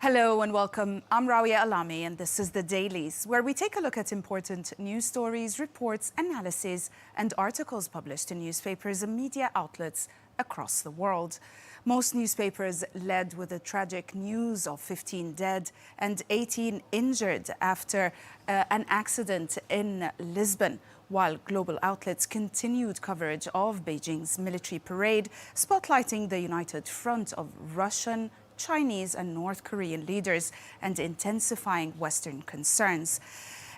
Hello and welcome. I'm Rawia Alami and this is the Dailies, where we take a look at important news stories, reports, analyses and articles published in newspapers and media outlets across the world. Most newspapers led with the tragic news of 15 dead and 18 injured after an accident in Lisbon, while global outlets continued coverage of Beijing's military parade, spotlighting the united front of Russian, Chinese and North Korean leaders and intensifying Western concerns.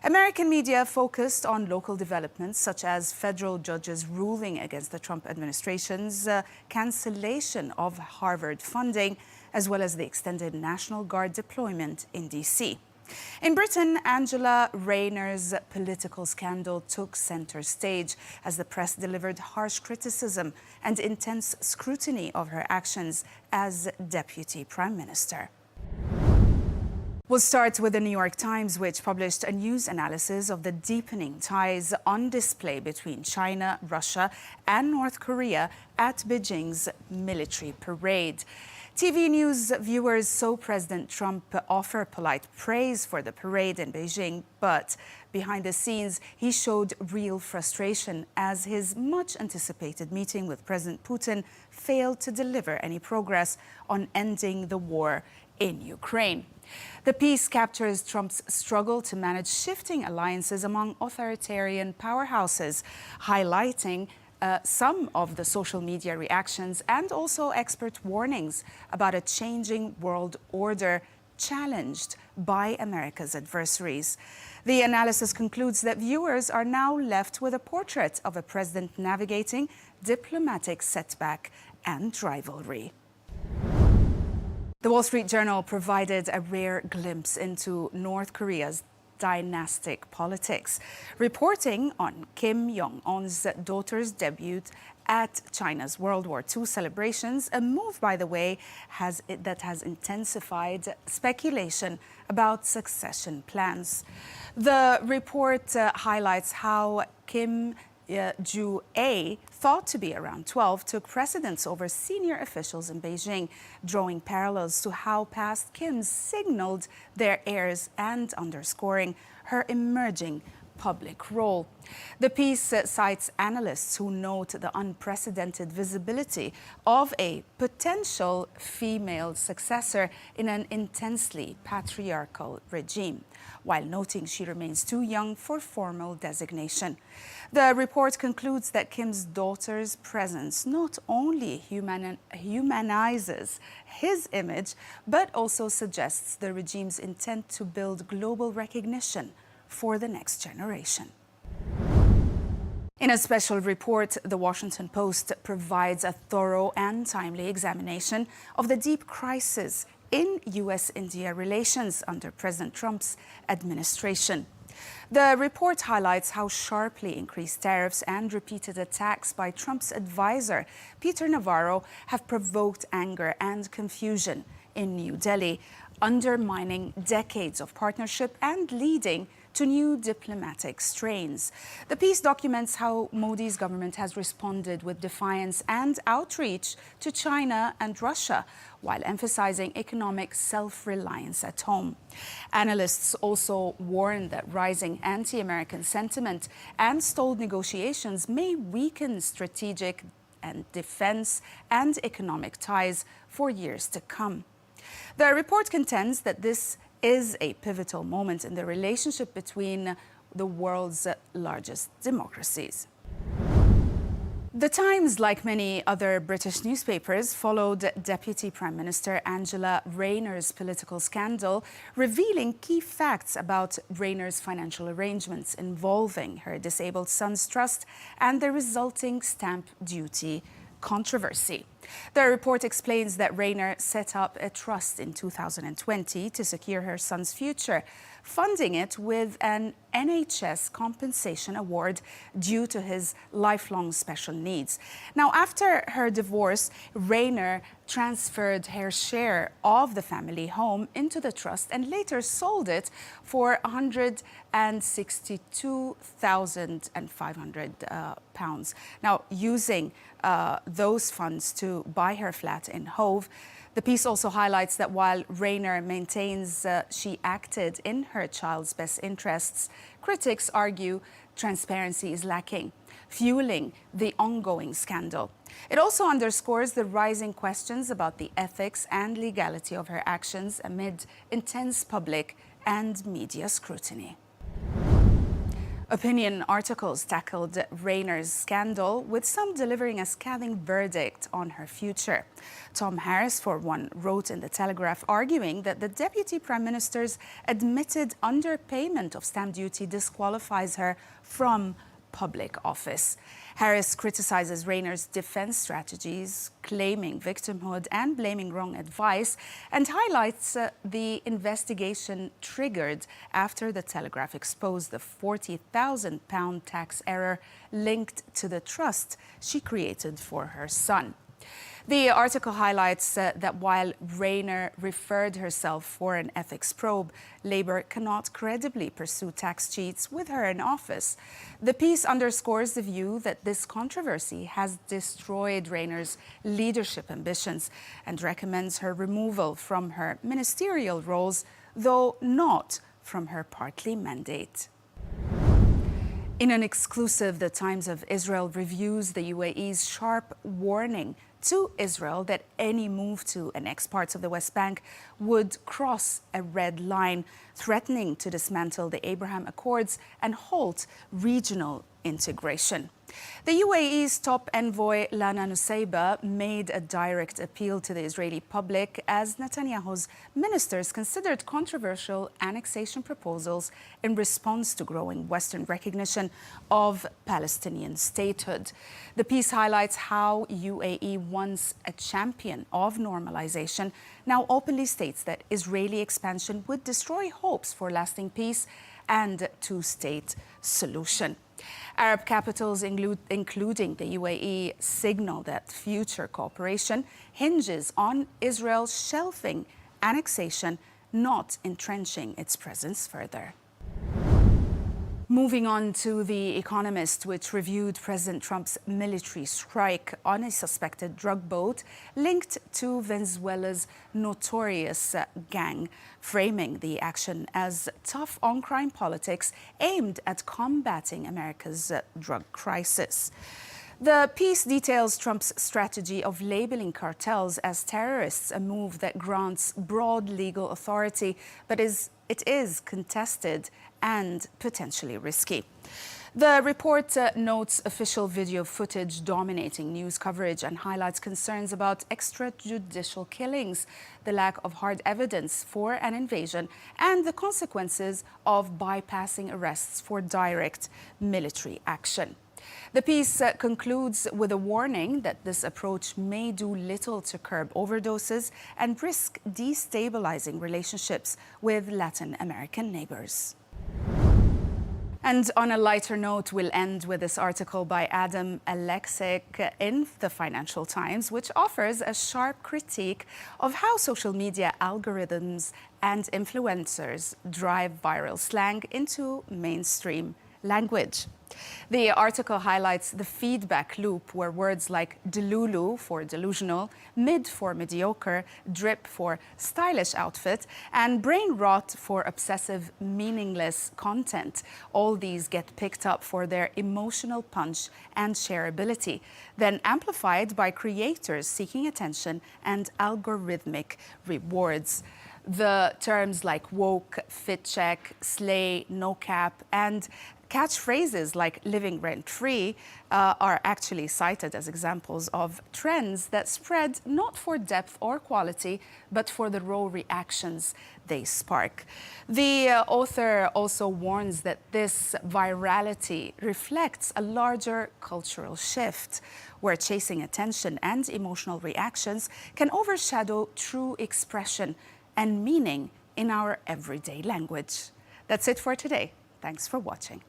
American media focused on local developments such as federal judges ruling against the Trump administration's cancellation of Harvard funding, as well as the extended National Guard deployment in D.C. In Britain, Angela Rayner's political scandal took center stage as the press delivered harsh criticism and intense scrutiny of her actions as Deputy Prime Minister. We'll start with the New York Times, which published a news analysis of the deepening ties on display between China, Russia and North Korea at Beijing's military parade. TV news viewers saw President Trump offer polite praise for the parade in Beijing, but behind the scenes, he showed real frustration as his much-anticipated meeting with President Putin failed to deliver any progress on ending the war in Ukraine. The piece captures Trump's struggle to manage shifting alliances among authoritarian powerhouses, highlighting some of the social media reactions and also expert warnings about a changing world order challenged by America's adversaries. The analysis concludes that viewers are now left with a portrait of a president navigating diplomatic setback and rivalry. The Wall Street Journal provided a rare glimpse into North Korea's dynastic politics, reporting on Kim Jong-un's daughter's debut at China's World War II celebrations, a move, by the way, that has intensified speculation about succession plans. The report highlights how Kim Ju-ae, thought to be around 12, took precedence over senior officials in Beijing, drawing parallels to how past Kims signaled their heirs and underscoring her emerging public role. The piece cites analysts who note the unprecedented visibility of a potential female successor in an intensely patriarchal regime, while noting she remains too young for formal designation. The report concludes that Kim's daughter's presence not only humanizes his image, but also suggests the regime's intent to build global recognition for the next generation. In a special report, The Washington Post provides a thorough and timely examination of the deep crisis in U.S.-India relations under President Trump's administration. The report highlights how sharply increased tariffs and repeated attacks by Trump's advisor, Peter Navarro, have provoked anger and confusion in New Delhi, undermining decades of partnership and leading to new diplomatic strains. The piece documents how Modi's government has responded with defiance and outreach to China and Russia, while emphasizing economic self-reliance at home. Analysts also warn that rising anti-American sentiment and stalled negotiations may weaken strategic and defense and economic ties for years to come. The report contends that this is a pivotal moment in the relationship between the world's largest democracies. The Times, like many other British newspapers, followed Deputy Prime Minister Angela Rayner's political scandal, revealing key facts about Rayner's financial arrangements involving her disabled son's trust and the resulting stamp duty controversy. The report explains that Rayner set up a trust in 2020 to secure her son's future, funding it with an NHS compensation award due to his lifelong special needs. Now, after her divorce, Rayner transferred her share of the family home into the trust and later sold it for £162,500. Now, using those funds to buy her flat in Hove, The piece also highlights that while Rayner maintains she acted in her child's best interests, critics argue transparency is lacking, fueling the ongoing scandal. It also underscores the rising questions about the ethics and legality of her actions amid intense public and media scrutiny. Opinion articles tackled Rayner's scandal, with some delivering a scathing verdict on her future. Tom Harris, for one, wrote in The Telegraph arguing that the Deputy Prime Minister's admitted underpayment of stamp duty disqualifies her from public office. Harris criticizes Rayner's defense strategies, claiming victimhood and blaming wrong advice, and highlights the investigation triggered after the Telegraph exposed the £40,000 tax error linked to the trust she created for her son. The article highlights that while Rayner referred herself for an ethics probe, Labour cannot credibly pursue tax cheats with her in office. The piece underscores the view that this controversy has destroyed Rayner's leadership ambitions and recommends her removal from her ministerial roles, though not from her party mandate. In an exclusive, The Times of Israel reviews the UAE's sharp warning to Israel that any move to annex parts of the West Bank would cross a red line, threatening to dismantle the Abraham Accords and halt regional integration. The UAE's top envoy, Lana Nusayba, made a direct appeal to the Israeli public as Netanyahu's ministers considered controversial annexation proposals in response to growing Western recognition of Palestinian statehood. The piece highlights how UAE, once a champion of normalization, now openly states that Israeli expansion would destroy hopes for lasting peace and a two-state solution. Arab capitals, including the UAE, signal that future cooperation hinges on Israel shelving annexation, not entrenching its presence further. Moving on to The Economist, which reviewed President Trump's military strike on a suspected drug boat linked to Venezuela's notorious gang, framing the action as tough on-crime politics aimed at combating America's drug crisis. The piece details Trump's strategy of labeling cartels as terrorists, a move that grants broad legal authority, but it is contested and potentially risky. The report notes official video footage dominating news coverage and highlights concerns about extrajudicial killings, the lack of hard evidence for an invasion, and the consequences of bypassing arrests for direct military action. The piece concludes with a warning that this approach may do little to curb overdoses and risk destabilizing relationships with Latin American neighbors. And on a lighter note, we'll end with this article by Adam Alexic in the Financial Times, which offers a sharp critique of how social media algorithms and influencers drive viral slang into mainstream language. The article highlights the feedback loop where words like delulu for delusional, mid for mediocre, drip for stylish outfit, and brain rot for obsessive, meaningless content. All these get picked up for their emotional punch and shareability, then amplified by creators seeking attention and algorithmic rewards. The terms like woke, fit check, slay, no cap, and catchphrases like living rent-free are actually cited as examples of trends that spread not for depth or quality, but for the raw reactions they spark. The author also warns that this virality reflects a larger cultural shift, where chasing attention and emotional reactions can overshadow true expression and meaning in our everyday language. That's it for today. Thanks for watching.